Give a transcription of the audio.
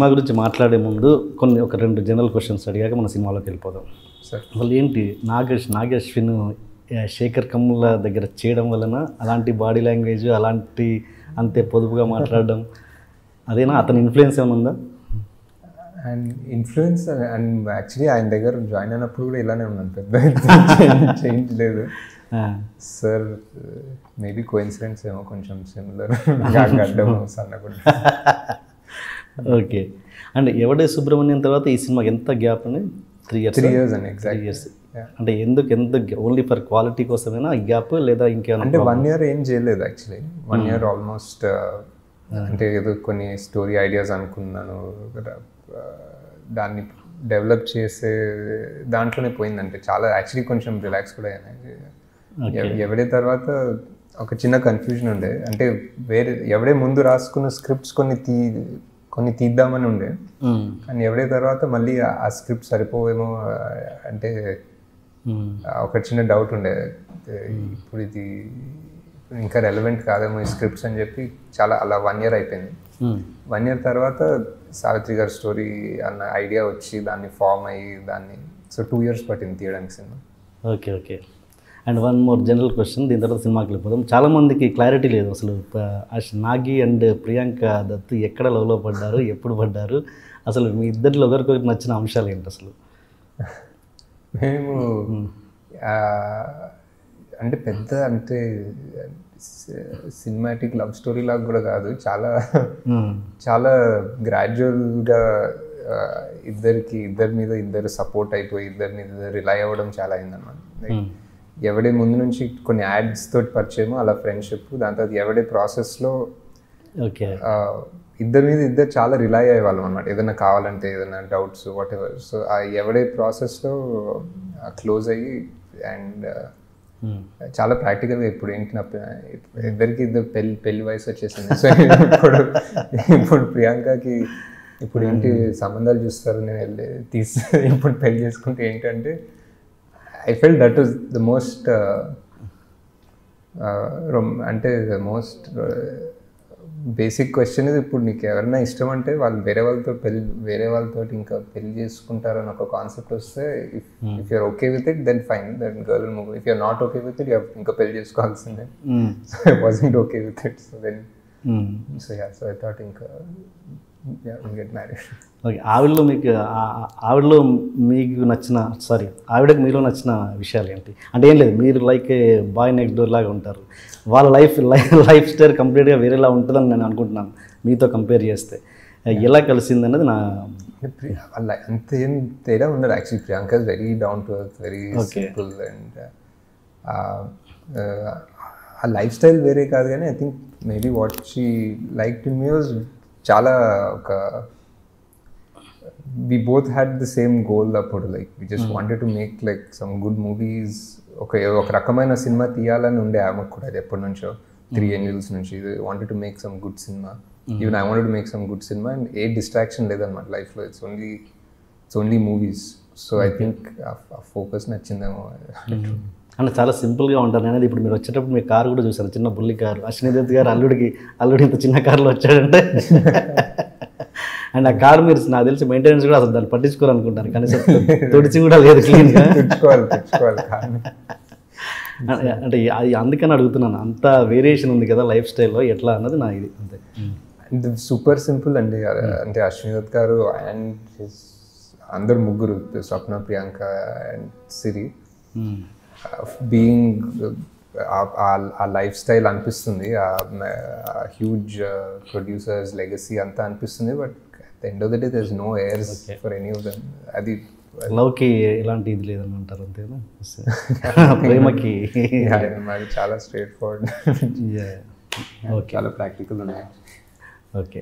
Cinema గురించి మాట్లాడే ముందు ఒక 2 జనరల్ క్వశ్చన్స్ అడిగాక మన సినిమాలోకి వెళ్ళిపోదాం. అసలు ఏంటి నాగశ్విన్ శేఖర్ కమ్ముల దగ్గర చేయడం వలన అలాంటి బాడీ లాంగ్వేజ్, అలాంటి అంతే పొదుపుగా మాట్లాడడం, అదేనా అతని ఇన్ఫ్లుయెన్స్ ఏమైనా ఉందా? అండ్ ఇన్ఫ్లుయెన్స్ అండ్ యాక్చువల్లీ ఆయన దగ్గర జాయిన్ అయినప్పుడు కూడా ఇలానే ఉన్నాను, పెద్ద చేంజ్ లేదు సార్. మేబీ కోఇన్సిడెన్స్ ఏమో, కొంచెం సిమిలర్ గడ్డం సన్నగుడ్డ. ఓకే. అండ్ ఎవడే సుబ్రహ్మణ్యం తర్వాత ఈ సినిమాకి ఎంత గ్యాప్ అని? 3 years అండి. Exact 3 years. అంటే ఎందుకు ఓన్లీ ఫర్ క్వాలిటీ కోసమేనా ఈ గ్యాప్, లేదా ఇంకేమైనా? అంటే 1 year ఏం చేయలేదు యాక్చువల్లీ. 1 year ఆల్మోస్ట్ అంటే ఏదో కొన్ని స్టోరీ ఐడియాస్ అనుకున్నాను, దాన్ని డెవలప్ చేసే దాంట్లోనే పోయిందంటే చాలా. యాక్చువల్లీ కొంచెం రిలాక్స్ కూడా అయినా. ఎవడే తర్వాత ఒక చిన్న కన్ఫ్యూజన్ ఉండే, అంటే ఎవడే ముందు రాసుకున్న స్క్రిప్ట్స్ కొన్ని తీద్దామని ఉండే, కానీ ఎవడే తర్వాత మళ్ళీ ఆ స్క్రిప్ట్ సరిపోవేమో అంటే ఒక చిన్న డౌట్ ఉండే, ఇప్పుడు ఇది ఇంకా రెలవెంట్ కాదేమో ఈ స్క్రిప్ట్స్ అని చెప్పి చాలా అలా 1 year అయిపోయింది. 1 year తర్వాత సావిత్రి గారి స్టోరీ అన్న ఐడియా వచ్చి దాన్ని ఫామ్ అయ్యి సో 2 years పట్టింది తీయడానికి cinema. Okay. And 1 more general question, దీని తర్వాత సినిమాకి వెళ్ళిపోదాం. చాలామందికి క్లారిటీ లేదు అసలు నాగి అండ్ ప్రియాంక దత్ ఎక్కడ లవ్లో పడ్డారు, ఎప్పుడు పడ్డారు, అసలు మీ ఇద్దరిలో ఒకరికొకరికి నచ్చిన అంశాలు ఏంటి అసలు? మేము అంటే పెద్ద అంటే సినిమాటిక్ లవ్ స్టోరీ లాగా కూడా కాదు, చాలా గ్రాడ్యువల్గా ఇద్దరి మీద ఇద్దరు సపోర్ట్ అయిపోయి ఇద్దరి మీద రిలై అవ్వడం చాలా అయిందన్నమాట. ఎవడే ముందు నుంచి కొన్ని యాడ్స్ తోటి పరిచయము, అలా ఫ్రెండ్షిప్, దాని తర్వాత ఎవడే ప్రాసెస్లో ఇద్దరి మీద ఇద్దరు చాలా రిలై అయ్యేవాళ్ళం అన్నమాట, ఏదైనా కావాలంటే, ఏదైనా డౌట్స్ వాట్ ఎవర్. సో ఆ ఎవడే ప్రాసెస్లో క్లోజ్ అయ్యి అండ్ చాలా ప్రాక్టికల్గా ఇప్పుడు ఏంటి ఇద్దరికి పెళ్లి వయసు వచ్చేసింది. సో ఇప్పుడు ప్రియాంకకి ఇప్పుడు ఏంటి సంబంధాలు చూస్తారు, నేను వెళ్ళి ఇప్పుడు పెళ్లి చేసుకుంటే ఏంటంటే I felt that was the most అంటే the most basic question is, ఇప్పుడు నీకు ఎవరైనా ఇష్టం అంటే వాళ్ళు వేరే వాళ్ళతో ఇంకా పెళ్లి చేసుకుంటారని ఒక కాన్సెప్ట్ వస్తే, if you're okay with it then fine, then girl move. If you're not okay with it, ఇంకా పెళ్లి చేసుకోవాల్సిందే. So I wasn't okay with it. So then so I thought ఇంకా గెట్ మ్యారీడ్. ఓకే. ఆవిడలో మీకు నచ్చిన ఆవిడకి మీలో నచ్చిన విషయాలు ఏంటి? అంటే ఏం లేదు, మీరు లైక్ బాయ్ నెక్స్ట్ డోర్ లాగా ఉంటారు, వాళ్ళ లైఫ్ స్టైల్ కంప్లీట్గా వేరేలా ఉంటుందని నేను అనుకుంటున్నాను మీతో కంపేర్ చేస్తే. ఎలా కలిసింది అన్నది నా అంత ఏం తేడా ఉండదు actually. Priyanka is very down to earth, very simple, and ఆ లైఫ్ స్టైల్ వేరే కాదు, కానీ I think maybe what she liked in me was చాలా we both had the same goal అప్పుడు, like we just wanted to make like some good movies. ఒక రకమైన cinema తీయాలని ఉండే ఆమెకు కూడా, అది ఎప్పటి నుంచో 3 Angels నుంచి wanted to make some good cinema. Even I wanted to make some good cinema, and A distraction లేదన్నమాట లైఫ్లో. It's only movies. So I think ఆ ఫోకస్ నచ్చిందేమో. అంటే చాలా సింపుల్గా ఉంటారు. అనేది ఇప్పుడు మీరు వచ్చేటప్పుడు మీ కారు కూడా చూసారు, చిన్న బుల్లి కారు. అశ్విని దత్ గారు అల్లుడు ఇంత చిన్న కారులో వచ్చాడంటే అండ్ ఆ కారు మీరు నాకు తెలిసి మెయింటెనెన్స్ కూడా అసలు దాన్ని పట్టించుకోవాలనుకుంటారు, కనీసం తుడిచి కూడా లేదు క్లీన్గా. అంటే అది అందుకని అడుగుతున్నాను, అంత వేరియేషన్ ఉంది కదా లైఫ్ స్టైల్లో, ఎట్లా అన్నది నా ఇది అంతే. సూపర్ సింపుల్ అండి. అంటే అశ్విని దత్ గారు అండ్ అందరు ముగ్గురు, స్వప్న, ప్రియాంక అండ్ సిరి, బీయింగ్ ఆ లైఫ్ స్టైల్ అనిపిస్తుంది, హ్యూజ్ ప్రొడ్యూసర్స్ లెగసీ అంతా అనిపిస్తుంది. But at the end of the day there is no heirs for any of them. అది లవ్కి ఎలాంటి ఇది లేదని అంటారు అంతేనా? ప్రేమకి మాది చాలా స్ట్రైట్ ఫార్వర్డ్, చాలా ప్రాక్టికల్ ఉన్నాయి. ఓకే.